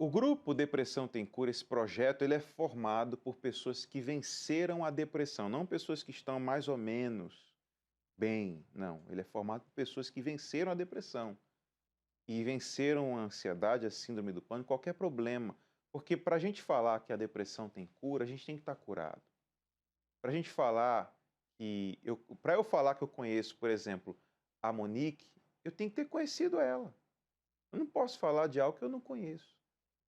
O grupo Depressão Tem Cura, esse projeto, ele é formado por pessoas que venceram a depressão, não pessoas que estão mais ou menos bem, não. Ele é formado por pessoas que venceram a depressão e venceram a ansiedade, a síndrome do pânico, qualquer problema. Porque para a gente falar que a depressão tem cura, a gente tem que estar curado. Para a gente falar para eu falar que eu conheço, por exemplo, a Monique, eu tenho que ter conhecido ela. Eu não posso falar de algo que eu não conheço.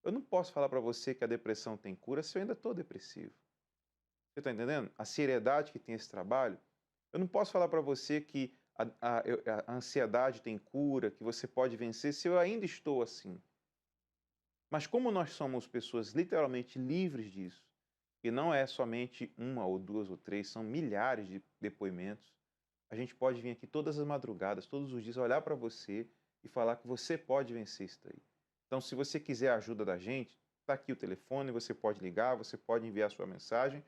Eu não posso falar para você que a depressão tem cura se eu ainda estou depressivo. Você está entendendo? A seriedade que tem esse trabalho. Eu não posso falar para você que a ansiedade tem cura, que você pode vencer se eu ainda estou assim. Mas como nós somos pessoas literalmente livres disso, e não é somente uma ou duas ou três, são milhares de depoimentos, a gente pode vir aqui todas as madrugadas, todos os dias, olhar para você e falar que você pode vencer isso daí. Então, se você quiser a ajuda da gente, está aqui o telefone, você pode ligar, você pode enviar sua mensagem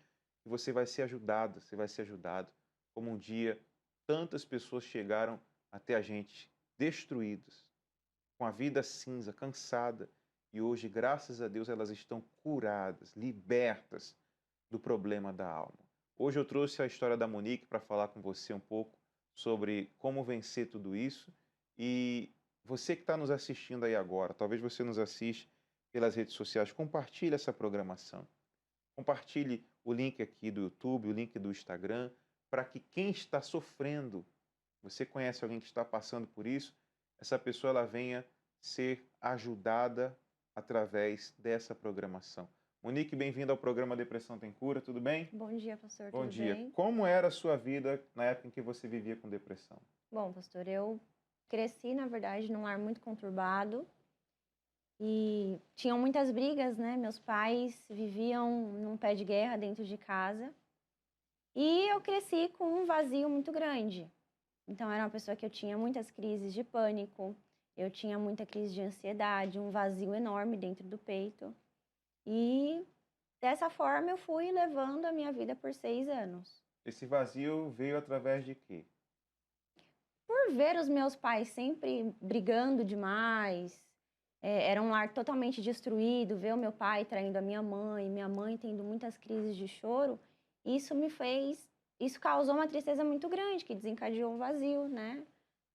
e você vai ser ajudada, você vai ser ajudado. Como um dia tantas pessoas chegaram até a gente destruídas, com a vida cinza, cansada, e hoje, graças a Deus, elas estão curadas, libertas do problema da alma. Hoje eu trouxe a história da Monique para falar com você um pouco sobre como vencer tudo isso. E você que está nos assistindo aí agora, talvez você nos assiste pelas redes sociais, compartilhe essa programação. Compartilhe o link aqui do YouTube, o link do Instagram, para que quem está sofrendo, você conhece alguém que está passando por isso, essa pessoa ela venha ser ajudada através dessa programação. Monique, bem-vinda ao programa Depressão Tem Cura, tudo bem? Bom dia, pastor, Bom tudo dia. bem? Como era a sua vida na época em que você vivia com depressão? Bom, pastor, eu cresci, na verdade, num lar muito conturbado e tinham muitas brigas, né? Meus pais viviam num pé de guerra dentro de casa e eu cresci com um vazio muito grande. Então, era uma pessoa que eu tinha muitas crises de pânico, eu tinha muita crise de ansiedade, um vazio enorme dentro do peito. E dessa forma eu fui levando a minha vida por 6 anos. Esse vazio veio através de quê? Por ver os meus pais sempre brigando demais, era um lar totalmente destruído, ver o meu pai traindo a minha mãe tendo muitas crises de choro, isso causou uma tristeza muito grande, que desencadeou um vazio, né?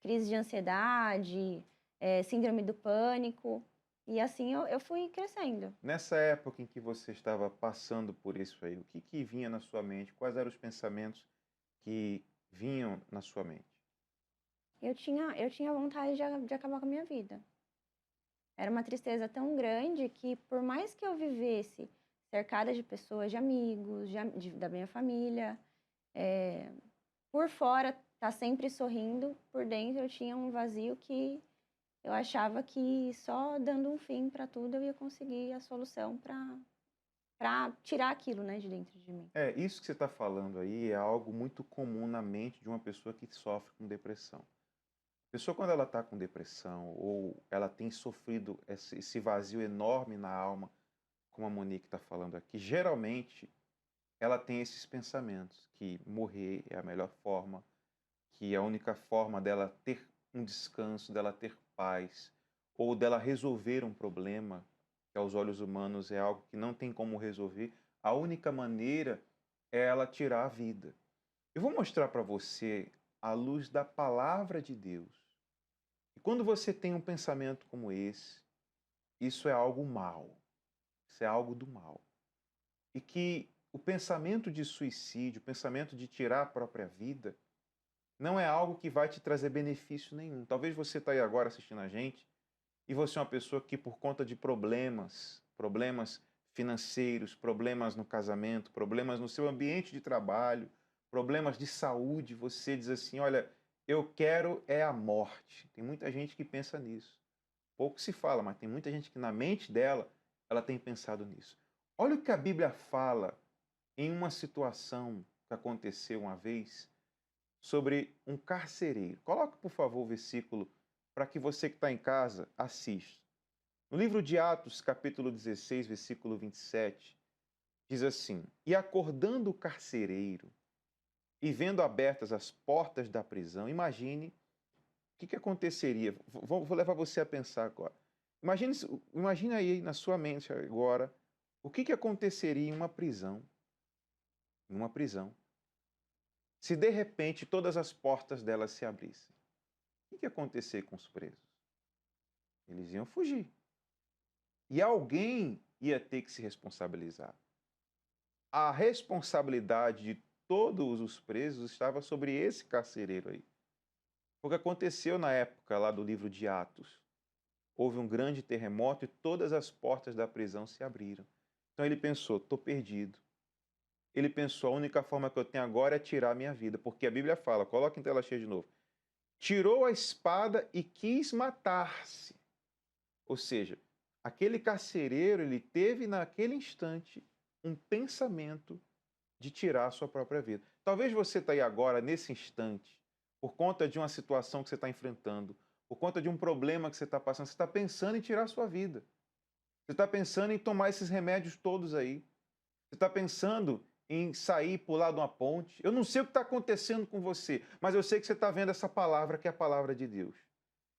Crise de ansiedade, síndrome do pânico, e assim eu fui crescendo. Nessa época em que você estava passando por isso aí, o que vinha na sua mente? Quais eram os pensamentos que vinham na sua mente? Eu tinha vontade de acabar com a minha vida. Era uma tristeza tão grande que, por mais que eu vivesse cercada de pessoas, de amigos, da minha família, por fora tá sempre sorrindo, por dentro eu tinha um vazio que eu achava que só dando um fim para tudo eu ia conseguir a solução para tirar aquilo, né, de dentro de mim. Isso que você está falando aí é algo muito comum na mente de uma pessoa que sofre com depressão. A pessoa, quando ela está com depressão ou ela tem sofrido esse vazio enorme na alma, como a Monique está falando aqui, geralmente ela tem esses pensamentos que morrer é a melhor forma, que é a única forma dela ter um descanso, dela ter paz, ou dela resolver um problema, que aos olhos humanos é algo que não tem como resolver, a única maneira é ela tirar a vida. Eu vou mostrar para você a luz da palavra de Deus. E quando você tem um pensamento como esse, isso é algo mal, isso é algo do mal. E que o pensamento de suicídio, o pensamento de tirar a própria vida, não é algo que vai te trazer benefício nenhum. Talvez você está aí agora assistindo a gente e você é uma pessoa que por conta de problemas financeiros, problemas no casamento, problemas no seu ambiente de trabalho, problemas de saúde, você diz assim, olha, eu quero é a morte. Tem muita gente que pensa nisso. Pouco se fala, mas tem muita gente que na mente dela, ela tem pensado nisso. Olha o que a Bíblia fala em uma situação que aconteceu uma vez sobre um carcereiro. Coloque, por favor, o versículo para que você que está em casa assista. No livro de Atos, capítulo 16, versículo 27, diz assim: E acordando o carcereiro e vendo abertas as portas da prisão, imagine o que aconteceria. Vou levar você a pensar agora. Imagine, imagine aí na sua mente agora o que aconteceria em uma prisão, se de repente todas as portas dela se abrissem. O que ia acontecer com os presos? Eles iam fugir. E alguém ia ter que se responsabilizar. A responsabilidade de todos os presos estava sobre esse carcereiro aí. O que aconteceu na época lá do livro de Atos? Houve um grande terremoto e todas as portas da prisão se abriram. Então ele pensou, estou perdido. Ele pensou, a única forma que eu tenho agora é tirar a minha vida, porque a Bíblia fala, coloca em tela cheia de novo, tirou a espada e quis matar-se. Ou seja, aquele carcereiro, ele teve naquele instante um pensamento de tirar a sua própria vida. Talvez você está aí agora, nesse instante, por conta de uma situação que você está enfrentando, por conta de um problema que você está passando, você está pensando em tirar a sua vida. Você está pensando em tomar esses remédios todos aí. Você está pensando em sair, pular de uma ponte. Eu não sei o que está acontecendo com você, mas eu sei que você está vendo essa palavra, que é a palavra de Deus.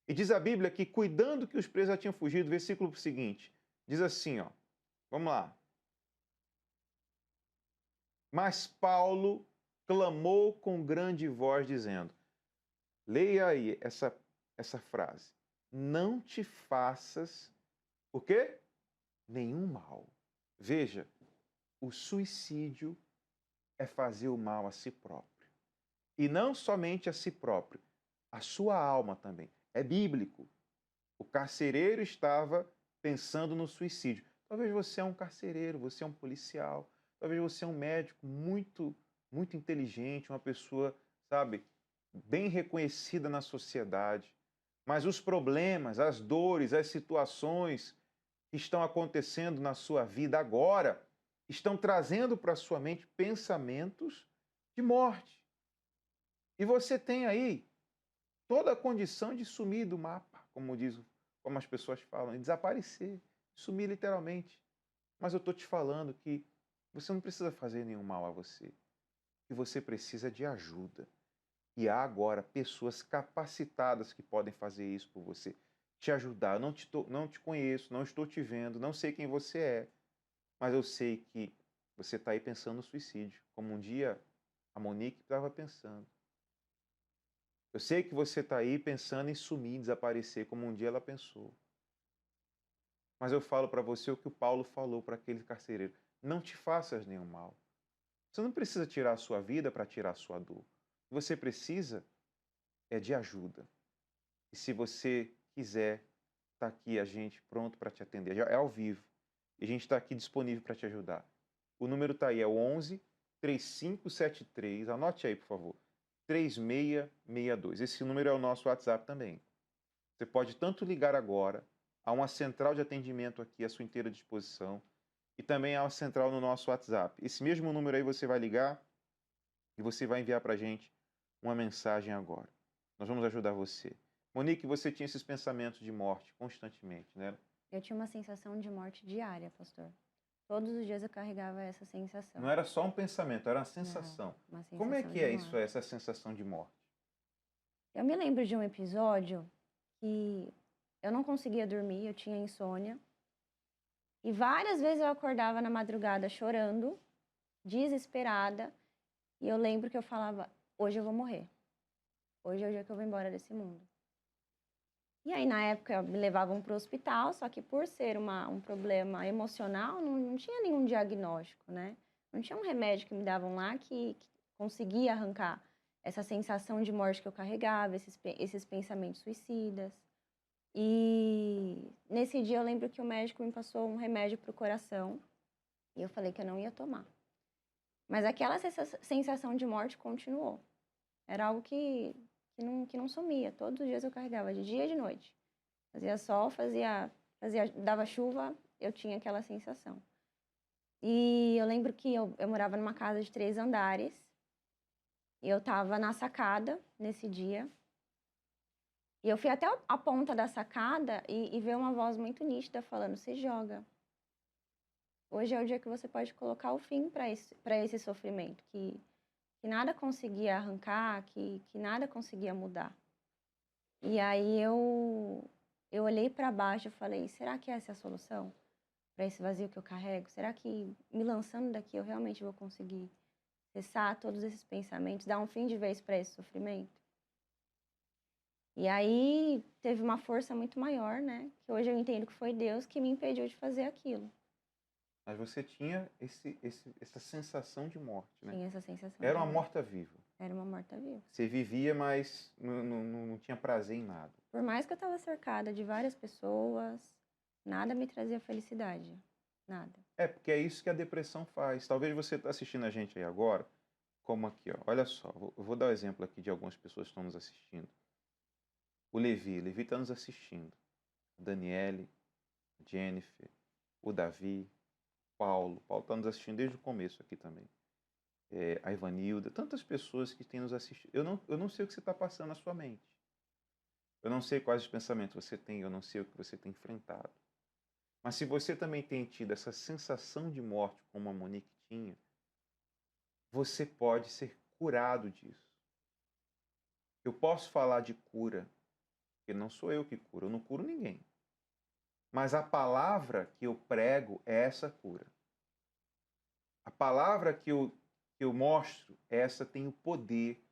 E diz a Bíblia que, cuidando que os presos já tinham fugido, versículo seguinte, diz assim, ó, vamos lá. Mas Paulo clamou com grande voz, dizendo, leia aí essa frase, não te faças, o quê? Nenhum mal. Veja, o suicídio é fazer o mal a si próprio. E não somente a si próprio, a sua alma também. É bíblico. O carcereiro estava pensando no suicídio. Talvez você é um carcereiro, você é um policial, talvez você é um médico muito inteligente, uma pessoa, sabe, bem reconhecida na sociedade. Mas os problemas, as dores, as situações que estão acontecendo na sua vida agora estão trazendo para a sua mente pensamentos de morte. E você tem aí toda a condição de sumir do mapa, como as pessoas falam, e desaparecer, sumir literalmente. Mas eu estou te falando que você não precisa fazer nenhum mal a você, que você precisa de ajuda. E há agora pessoas capacitadas que podem fazer isso por você, te ajudar. Eu não te conheço, não estou te vendo, não sei quem você é, mas eu sei que você está aí pensando no suicídio, como um dia a Monique estava pensando. Eu sei que você está aí pensando em sumir, em desaparecer, como um dia ela pensou. Mas eu falo para você o que o Paulo falou para aquele carcereiro. Não te faças nenhum mal. Você não precisa tirar a sua vida para tirar a sua dor. O que você precisa é de ajuda. E se você quiser, está aqui a gente pronto para te atender. É ao vivo. E a gente está aqui disponível para te ajudar. O número está aí, é o 11 3573. Anote aí, por favor. 3662. Esse número é o nosso WhatsApp também. Você pode tanto ligar agora, há uma central de atendimento aqui à sua inteira disposição, e também há uma central no nosso WhatsApp. Esse mesmo número aí você vai ligar e você vai enviar para a gente uma mensagem agora. Nós vamos ajudar você. Monique, você tinha esses pensamentos de morte constantemente, né? Eu tinha uma sensação de morte diária, pastor. Todos os dias eu carregava essa sensação. Não era só um pensamento, era uma Não, sensação. uma Como é sensação que de é isso, morte. essa sensação de morte? Eu me lembro de um episódio que eu não conseguia dormir, eu tinha insônia. E várias vezes eu acordava na madrugada chorando, desesperada. E eu lembro que eu falava, hoje eu vou morrer. Hoje é o dia que eu vou embora desse mundo. E aí, na época, me levavam para o hospital, só que por ser um problema emocional, não tinha nenhum diagnóstico, né? Não tinha um remédio que me davam lá que conseguia arrancar essa sensação de morte que eu carregava, esses pensamentos suicidas. E nesse dia eu lembro que o médico me passou um remédio para o coração e eu falei que eu não ia tomar. Mas aquela sensação de morte continuou. Era algo que não sumia. Todos os dias eu carregava, de dia e de noite. Fazia sol, dava chuva, eu tinha aquela sensação. E eu lembro que eu morava numa casa de 3 andares. E eu tava na sacada nesse dia. E eu fui até a ponta da sacada e vi uma voz muito nítida falando, se joga. Hoje é o dia que você pode colocar o fim para esse sofrimento, que nada conseguia arrancar, que nada conseguia mudar. E aí eu eu olhei para baixo e falei: será que essa é a solução para esse vazio que eu carrego? Será que me lançando daqui eu realmente vou conseguir cessar todos esses pensamentos, dar um fim de vez para esse sofrimento? E aí teve uma força muito maior, né? Que hoje eu entendo que foi Deus que me impediu de fazer aquilo. Mas você tinha essa sensação de morte, né? Tinha essa sensação Era de uma morte. morta-viva. Era uma morta-viva. Você vivia, mas não tinha prazer em nada. Por mais que eu estava cercada de várias pessoas, nada me trazia felicidade. Nada. É, porque é isso que a depressão faz. Talvez você está assistindo a gente aí agora, como aqui, ó. Olha só, eu vou dar o exemplo aqui de algumas pessoas que estão nos assistindo. O Levi está nos assistindo. A Daniele, a Jennifer, o Davi, Paulo está nos assistindo desde o começo aqui também. A Ivanilda, tantas pessoas que têm nos assistido. Eu não sei o que você está passando na sua mente. Eu não sei quais os pensamentos você tem, eu não sei o que você tem enfrentado. Mas se você também tem tido essa sensação de morte como a Monique tinha, você pode ser curado disso. Eu posso falar de cura, porque não sou eu que curo, eu não curo ninguém. Mas a palavra que eu prego é essa cura. A palavra que eu mostro, essa tem o poder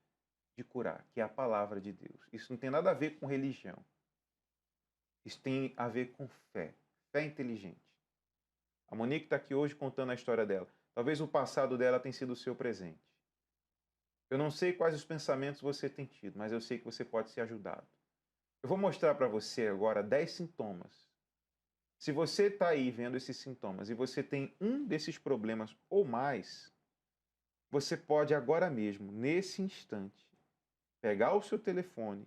de curar, que é a palavra de Deus. Isso não tem nada a ver com religião. Isso tem a ver com fé. Fé inteligente. A Monique está aqui hoje contando a história dela. Talvez o passado dela tenha sido o seu presente. Eu não sei quais os pensamentos você tem tido, mas eu sei que você pode ser ajudado. Eu vou mostrar para você agora 10 sintomas. Se você está aí vendo esses sintomas e você tem um desses problemas ou mais, você pode agora mesmo, nesse instante, pegar o seu telefone,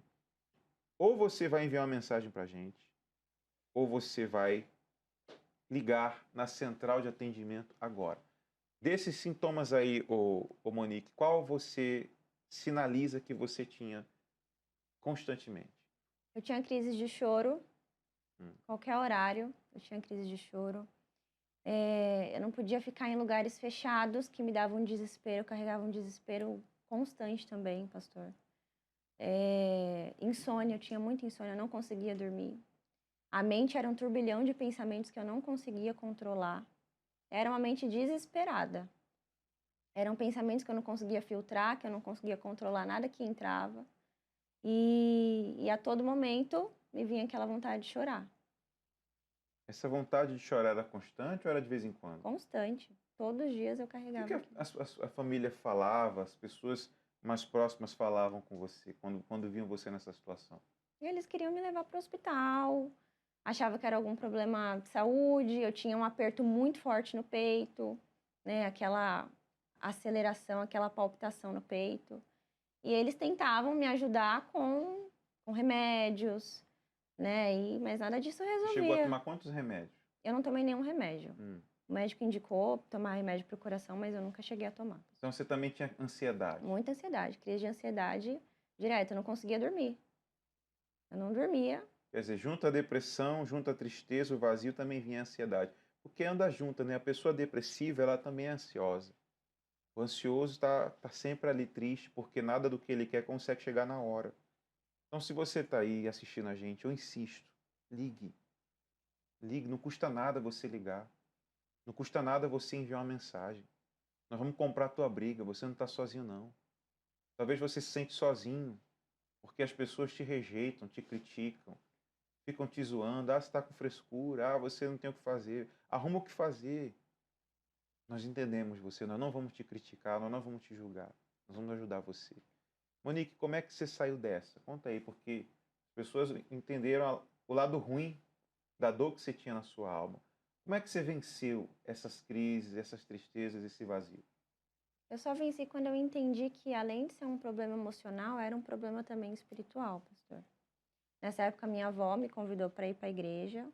ou você vai enviar uma mensagem para a gente, ou você vai ligar na central de atendimento agora. Desses sintomas aí, Monique, qual você sinaliza que você tinha constantemente? Eu tinha crises de choro, Hum. qualquer horário, eu tinha crise de choro. Eu não podia ficar em lugares fechados que me davam um desespero, eu carregava um desespero constante também, pastor. Insônia, eu tinha muita insônia, eu não conseguia dormir. A mente era um turbilhão de pensamentos que eu não conseguia controlar. Era uma mente desesperada. Eram pensamentos que eu não conseguia filtrar, que eu não conseguia controlar nada que entrava. E a todo momento me vinha aquela vontade de chorar. Essa vontade de chorar era constante ou era de vez em quando? Constante. Todos os dias eu O carregava que aquilo. a família falava, as pessoas mais próximas falavam com você quando viam você nessa situação? E eles queriam me levar para o hospital, achava que era algum problema de saúde, eu tinha um aperto muito forte no peito, né? Aquela aceleração, aquela palpitação no peito. E eles tentavam me ajudar com remédios, né? Mas nada disso Você chegou a resolvia. tomar quantos remédios? Eu não tomei nenhum remédio. Hum. O médico indicou tomar remédio para o coração, mas eu nunca cheguei a tomar. Então você também tinha ansiedade? Muita ansiedade, crise de ansiedade direto, eu não conseguia dormir. Eu não dormia. Quer dizer, junto à depressão, junto à tristeza, o vazio, também vinha a ansiedade. Porque anda junto, né? A pessoa depressiva, ela também é ansiosa. O ansioso está sempre ali triste, porque nada do que ele quer consegue chegar na hora. Então, se você está aí assistindo a gente, eu insisto, ligue. Ligue, não custa nada você ligar. Não custa nada você enviar uma mensagem. Nós vamos comprar a tua briga, você não está sozinho, não. Talvez você se sente sozinho, porque as pessoas te rejeitam, te criticam, ficam te zoando. Ah, você está com frescura, ah, você não tem o que fazer. Arruma o que fazer. Nós entendemos você, nós não vamos te criticar, nós não vamos te julgar. Nós vamos ajudar você. Monique, como é que você saiu dessa? Conta aí, porque as pessoas entenderam o lado ruim da dor que você tinha na sua alma. Como é que você venceu essas crises, essas tristezas, esse vazio? Eu só venci quando eu entendi que, além de ser um problema emocional, era um problema também espiritual, pastor. Nessa época, minha avó me convidou para ir para a igreja.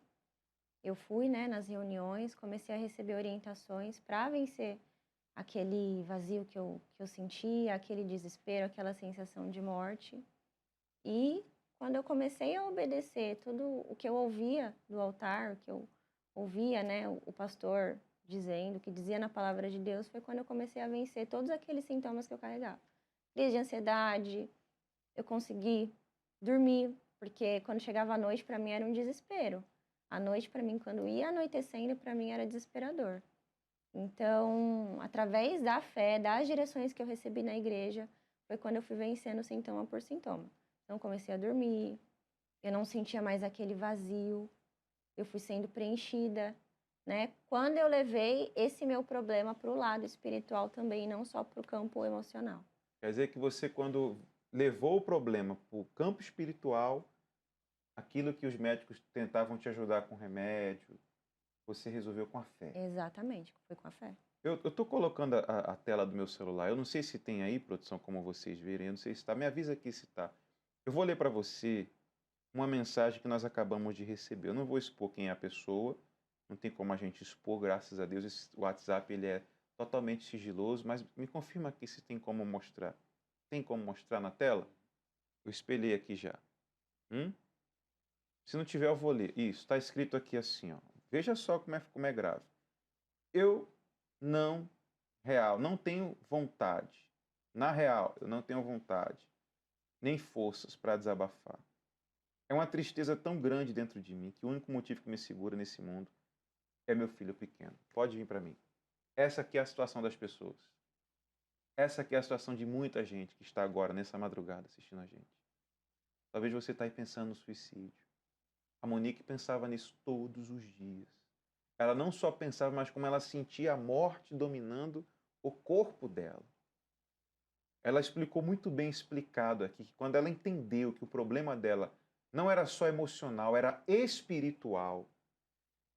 Eu fui, né, nas reuniões, comecei a receber orientações para vencer aquele vazio que eu sentia, aquele desespero, aquela sensação de morte. E quando eu comecei a obedecer tudo o que eu ouvia do altar, o que eu ouvia, né, o pastor dizendo, o que dizia na palavra de Deus, foi quando eu comecei a vencer todos aqueles sintomas que eu carregava. Crise de ansiedade, eu consegui dormir, porque quando chegava a noite, para mim era um desespero. A noite, para mim, quando ia anoitecendo, para mim era desesperador. Então, através da fé, das direções que eu recebi na igreja, foi quando eu fui vencendo sintoma por sintoma. Então, comecei a dormir, eu não sentia mais aquele vazio, eu fui sendo preenchida, né? Quando eu levei esse meu problema para o lado espiritual também, não só para o campo emocional. Quer dizer que você, quando levou o problema para o campo espiritual, aquilo que os médicos tentavam te ajudar com remédio, você resolveu com a fé. Exatamente, foi com a fé. Eu estou colocando a tela do meu celular. Eu não sei se tem aí, produção, como vocês verem. Eu não sei se está. Me avisa aqui se está. Eu vou ler para você uma mensagem que nós acabamos de receber. Eu não vou expor quem é a pessoa. Não tem como a gente expor, graças a Deus. O WhatsApp ele é totalmente sigiloso. Mas me confirma aqui se tem como mostrar. Tem como mostrar na tela? Eu espelhei aqui já. Se não tiver, eu vou ler. Isso, está escrito aqui assim, ó. Veja só como é grave. Eu não tenho vontade. Na real, eu não tenho vontade, nem forças para desabafar. É uma tristeza tão grande dentro de mim que o único motivo que me segura nesse mundo é meu filho pequeno. Pode vir para mim. Essa aqui é a situação das pessoas. Essa aqui é a situação de muita gente que está agora, nessa madrugada, assistindo a gente. Talvez você está aí pensando no suicídio. A Monique pensava nisso todos os dias. Ela não só pensava, mas como ela sentia a morte dominando o corpo dela. Ela explicou muito bem explicado aqui que quando ela entendeu que o problema dela não era só emocional, era espiritual,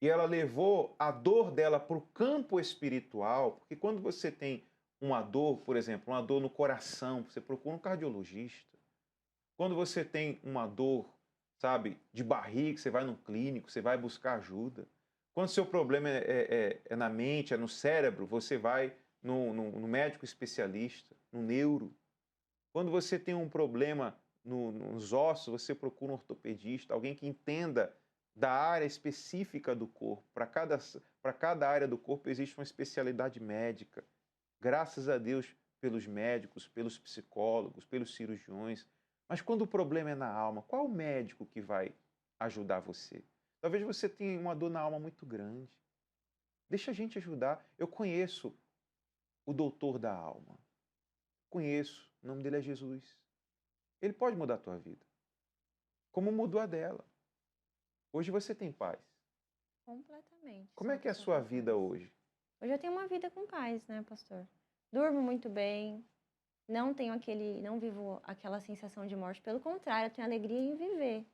e ela levou a dor dela para o campo espiritual, porque quando você tem uma dor, por exemplo, uma dor no coração, você procura um cardiologista. Quando você tem uma dor, sabe, de barriga, você vai no clínico, você vai buscar ajuda. Quando seu problema é na mente, é no cérebro, você vai no médico especialista, no neuro. Quando você tem um problema nos ossos, você procura um ortopedista, alguém que entenda da área específica do corpo. Para cada área do corpo existe uma especialidade médica. Graças a Deus pelos médicos, pelos psicólogos, pelos cirurgiões. Mas quando o problema é na alma, qual o médico que vai ajudar você? Talvez você tenha uma dor na alma muito grande. Deixa a gente ajudar. Eu conheço o doutor da alma. Conheço. O nome dele é Jesus. Ele pode mudar a tua vida. Como mudou a dela. Hoje você tem paz. Completamente. Como é que é a sua vida hoje? Hoje eu tenho uma vida com paz, né, pastor? Durmo muito bem, não vivo aquela sensação de morte. Pelo contrário, eu tenho alegria em viver.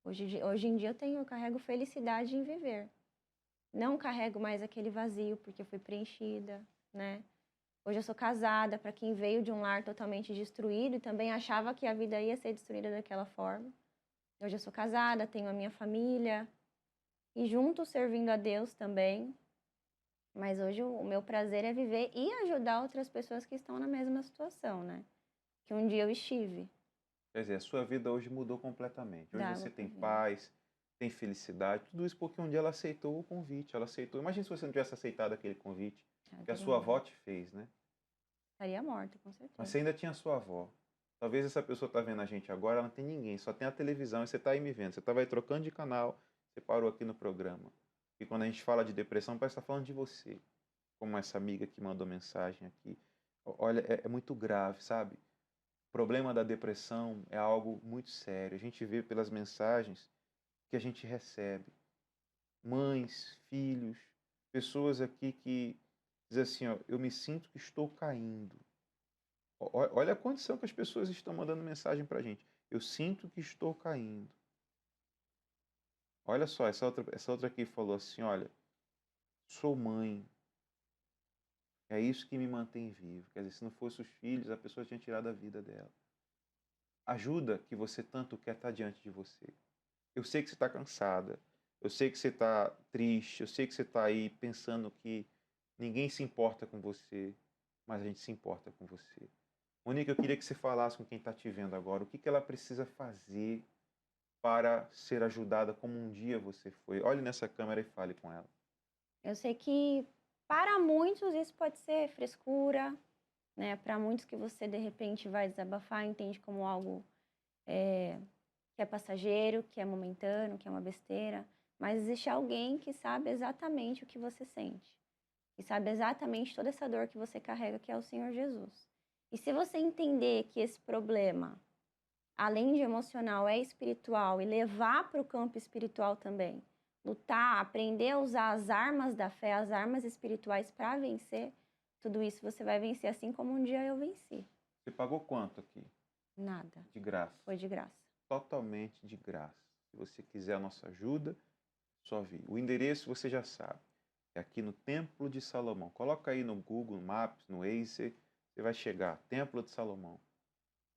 Hoje em dia eu carrego felicidade em viver. Não carrego mais aquele vazio porque eu fui preenchida, né? Hoje eu sou casada, para quem veio de um lar totalmente destruído e também achava que a vida ia ser destruída daquela forma. Hoje eu sou casada, tenho a minha família e junto servindo a Deus também. Mas hoje o meu prazer é viver e ajudar outras pessoas que estão na mesma situação, né? Que um dia eu estive. Quer dizer, a sua vida hoje mudou completamente. Hoje Da você água pro tem vinho. paz, tem felicidade, tudo isso porque um dia ela aceitou o convite. Ela aceitou. Imagina se você não tivesse aceitado aquele convite que a sua avó te fez, né? Estaria morta, com Mas certeza. você ainda tinha a sua avó. Talvez essa pessoa está vendo a gente agora, ela não tem ninguém, só tem a televisão e você está aí me vendo. Você estava aí trocando de canal, você parou aqui no programa. E quando a gente fala de depressão, parece que está falando de você. Como essa amiga que mandou mensagem aqui. Olha, é muito grave, sabe? O problema da depressão é algo muito sério. A gente vê pelas mensagens que a gente recebe. Mães, filhos, pessoas aqui que dizem assim, ó, eu me sinto que estou caindo. Olha a condição que as pessoas estão mandando mensagem para a gente. Eu sinto que estou caindo. Olha só, essa outra aqui falou assim, olha, sou mãe. É isso que me mantém vivo. Quer dizer, se não fosse os filhos, a pessoa tinha tirado a vida dela. Ajuda que você tanto quer estar diante de você. Eu sei que você está cansada. Eu sei que você está triste. Eu sei que você está aí pensando que ninguém se importa com você. Mas a gente se importa com você. Monique, eu queria que você falasse com quem está te vendo agora. O que ela precisa fazer para ser ajudada como um dia você foi? Olhe nessa câmera e fale com ela. Eu sei que para muitos isso pode ser frescura, né? Para muitos que você de repente vai desabafar, entende como algo que é passageiro, que é momentâneo, que é uma besteira, mas existe alguém que sabe exatamente o que você sente, que sabe exatamente toda essa dor que você carrega, que é o Senhor Jesus. E se você entender que esse problema, além de emocional, é espiritual e levar para o campo espiritual também, lutar, aprender a usar as armas da fé, as armas espirituais para vencer, tudo isso você vai vencer, assim como um dia eu venci. Você pagou quanto aqui? Nada. De graça. Foi de graça. Totalmente de graça. Se você quiser a nossa ajuda, só vir. O endereço você já sabe. É aqui no Templo de Salomão. Coloca aí no Google Maps, no Waze, você vai chegar. Templo de Salomão.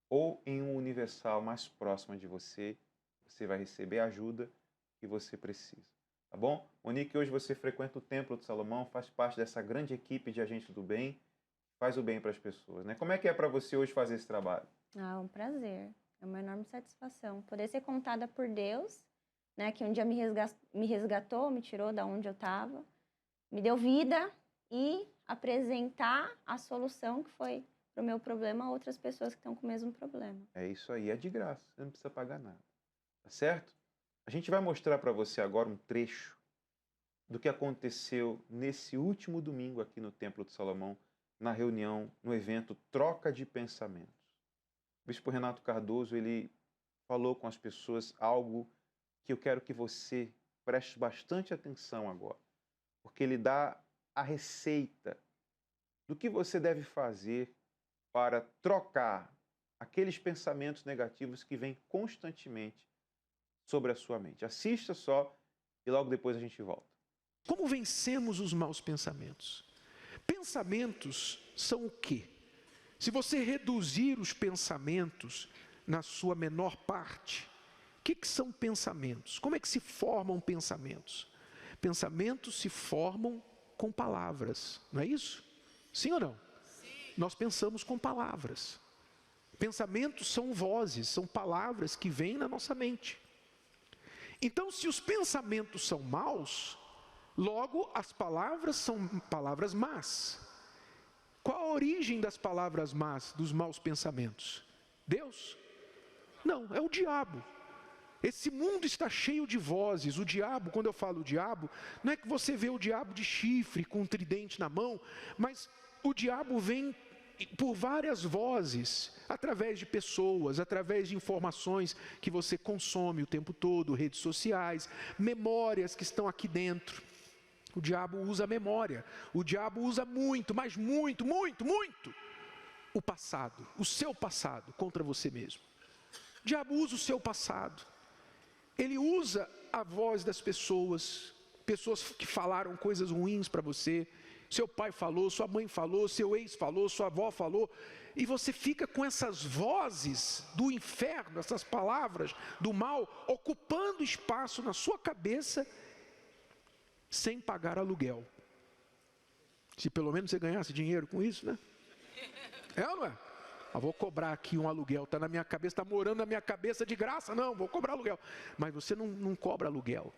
Ou em um universal mais próximo de você, você vai receber a ajuda que você precisa. Tá bom? Monique, hoje você frequenta o Templo de Salomão, faz parte dessa grande equipe de agentes do bem, faz o bem para as pessoas, né? Como é que é para você hoje fazer esse trabalho? É um prazer, é uma enorme satisfação. Poder ser contada por Deus, né, que um dia me resgatou, me tirou da onde eu estava, me deu vida e apresentar a solução que foi para o meu problema a outras pessoas que estão com o mesmo problema. É isso aí, é de graça, você não precisa pagar nada. Tá certo? A gente vai mostrar para você agora um trecho do que aconteceu nesse último domingo aqui no Templo de Salomão, na reunião, no evento Troca de Pensamentos. O bispo Renato Cardoso, ele falou com as pessoas algo que eu quero que você preste bastante atenção agora, porque ele dá a receita do que você deve fazer para trocar aqueles pensamentos negativos que vêm constantemente sobre a sua mente. Assista só e logo depois a gente volta. Como vencemos os maus pensamentos? Pensamentos são o quê? Se você reduzir os pensamentos na sua menor parte, o que são pensamentos? Como é que se formam pensamentos? Pensamentos se formam com palavras, não é isso? Sim ou não? Sim. Nós pensamos com palavras. Pensamentos são vozes, são palavras que vêm na nossa mente. Então, se os pensamentos são maus, logo as palavras são palavras más. Qual a origem das palavras más, dos maus pensamentos? Deus? Não, é o diabo. Esse mundo está cheio de vozes. O diabo, quando eu falo diabo, não é que você vê o diabo de chifre com um tridente na mão, mas o diabo vem por várias vozes, através de pessoas, através de informações que você consome o tempo todo, redes sociais, memórias que estão aqui dentro. O diabo usa a memória, o diabo usa muito, mas muito, o passado, o seu passado contra você mesmo. O diabo usa o seu passado, ele usa a voz das pessoas que falaram coisas ruins para você. Seu pai falou, sua mãe falou, seu ex falou, sua avó falou, e você fica com essas vozes do inferno, essas palavras do mal, ocupando espaço na sua cabeça, sem pagar aluguel. Se pelo menos você ganhasse dinheiro com isso, né? É ou não é? Eu vou cobrar aqui um aluguel, está na minha cabeça, está morando na minha cabeça de graça, não, vou cobrar aluguel. Mas você não cobra aluguel.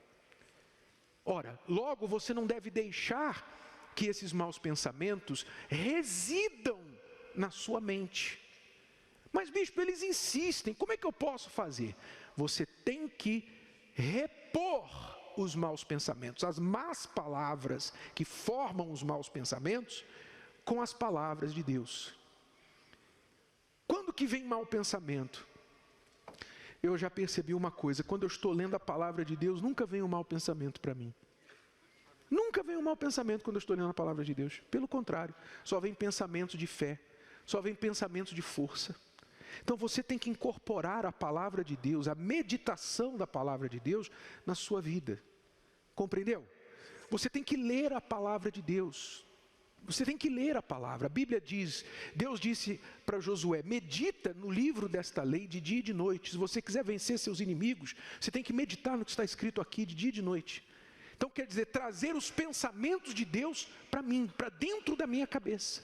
Ora, logo você não deve deixar que esses maus pensamentos residam na sua mente. Mas bispo, eles insistem, como é que eu posso fazer? Você tem que repor os maus pensamentos, as más palavras que formam os maus pensamentos, com as palavras de Deus. Quando que vem mau pensamento? Eu já percebi uma coisa, quando eu estou lendo a palavra de Deus, nunca vem um mau pensamento para mim. Nunca vem um mau pensamento quando eu estou lendo a palavra de Deus. Pelo contrário, só vem pensamentos de fé, só vem pensamentos de força. Então você tem que incorporar a palavra de Deus, a meditação da palavra de Deus na sua vida. Compreendeu? Você tem que ler a palavra de Deus. Você tem que ler a palavra. A Bíblia diz, Deus disse para Josué, medita no livro desta lei de dia e de noite. Se você quiser vencer seus inimigos, você tem que meditar no que está escrito aqui de dia e de noite. Então quer dizer, trazer os pensamentos de Deus para mim, para dentro da minha cabeça.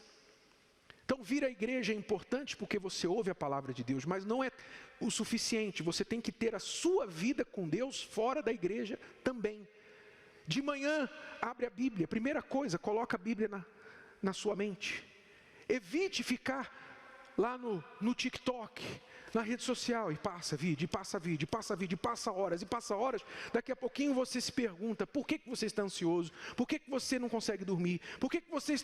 Então vir à igreja é importante porque você ouve a palavra de Deus, mas não é o suficiente. Você tem que ter a sua vida com Deus fora da igreja também. De manhã, abre a Bíblia. Primeira coisa, coloca a Bíblia na sua mente. Evite ficar lá no TikTok, na rede social e passa vídeo, e passa vídeo, e passa vídeo, e passa horas. Daqui a pouquinho você se pergunta, por que você está ansioso? Por que você não consegue dormir? Por que você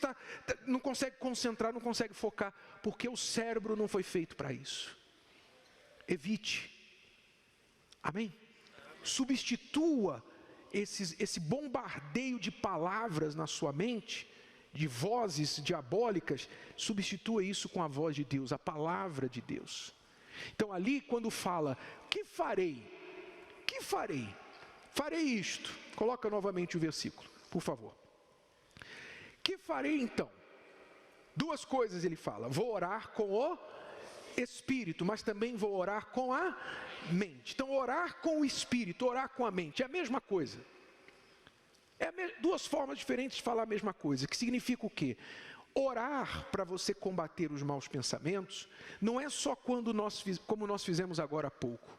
não consegue concentrar, não consegue focar? Porque o cérebro não foi feito para isso. Evite. Amém? Substitua esse bombardeio de palavras na sua mente, de vozes diabólicas, substitua isso com a voz de Deus, a palavra de Deus. Então ali quando fala, que farei? Que farei? Farei isto. Coloca novamente o versículo, por favor. Que farei então? Duas coisas ele fala, vou orar com o Espírito, mas também vou orar com a mente. Então orar com o Espírito, orar com a mente, é a mesma coisa. Duas formas diferentes de falar a mesma coisa, que significa o quê? Orar para você combater os maus pensamentos, não é só como nós fizemos agora há pouco,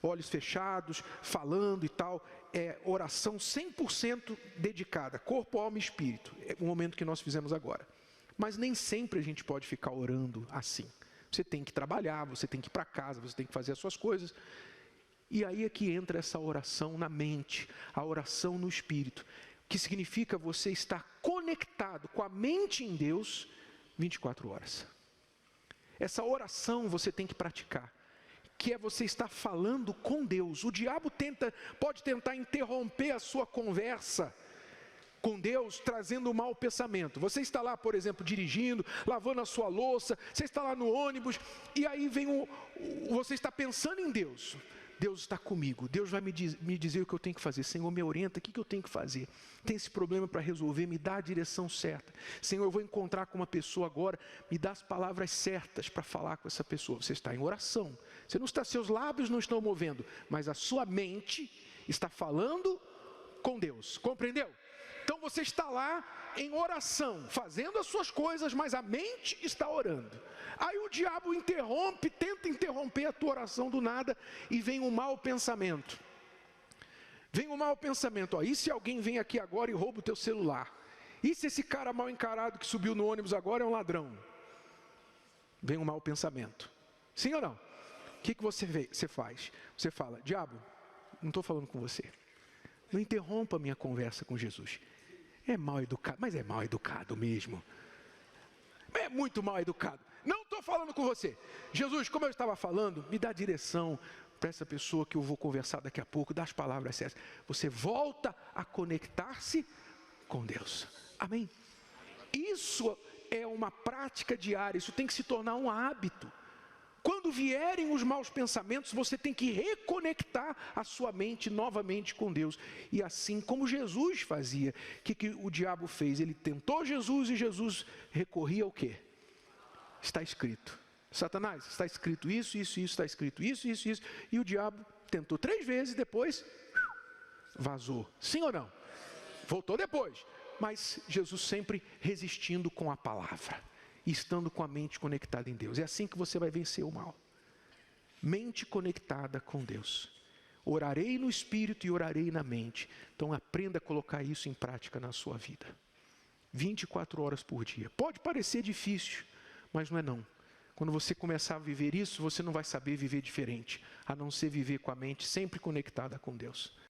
olhos fechados, falando e tal, é oração 100% dedicada, corpo, alma e espírito, é o momento que nós fizemos agora. Mas nem sempre a gente pode ficar orando assim. Você tem que trabalhar, você tem que ir para casa, você tem que fazer as suas coisas. E aí é que entra essa oração na mente, a oração no espírito, que significa você estar conectado com a mente em Deus 24 horas. Essa oração você tem que praticar, que é você estar falando com Deus. O diabo pode tentar interromper a sua conversa com Deus, trazendo um mau pensamento. Você está lá, por exemplo, dirigindo, lavando a sua louça, você está lá no ônibus, e aí você está pensando em Deus. Deus está comigo, Deus vai me dizer o que eu tenho que fazer. Senhor, me orienta, o que eu tenho que fazer? Tem esse problema para resolver, me dá a direção certa. Senhor, eu vou encontrar com uma pessoa agora, me dá as palavras certas para falar com essa pessoa. Você está em oração, seus lábios não estão movendo, mas a sua mente está falando com Deus, compreendeu? Então você está lá em oração, fazendo as suas coisas, mas a mente está orando. Aí o diabo tenta interromper a tua oração do nada, e vem um mau pensamento. Vem um mau pensamento, e se alguém vem aqui agora e rouba o teu celular? E se esse cara mal encarado que subiu no ônibus agora é um ladrão? Vem um mau pensamento. Sim ou não? O que você faz? Você fala, diabo, não estou falando com você. Não interrompa a minha conversa com Jesus. É mal educado, mas é mal educado mesmo. É muito mal educado. Não estou falando com você. Jesus, como eu estava falando, me dá direção para essa pessoa que eu vou conversar daqui a pouco, dá as palavras certas. Você volta a conectar-se com Deus. Amém? Isso é uma prática diária, isso tem que se tornar um hábito. Quando vierem os maus pensamentos, você tem que reconectar a sua mente novamente com Deus. E assim como Jesus fazia, o que o diabo fez? Ele tentou Jesus e Jesus recorria ao quê? Está escrito. Satanás, está escrito isso, está escrito isso. E o diabo tentou 3 vezes, depois vazou. Sim ou não? Voltou depois. Mas Jesus sempre resistindo com a palavra. E estando com a mente conectada em Deus. É assim que você vai vencer o mal. Mente conectada com Deus. Orarei no espírito e orarei na mente. Então aprenda a colocar isso em prática na sua vida. 24 horas por dia. Pode parecer difícil, mas não é não. Quando você começar a viver isso, você não vai saber viver diferente, a não ser viver com a mente sempre conectada com Deus.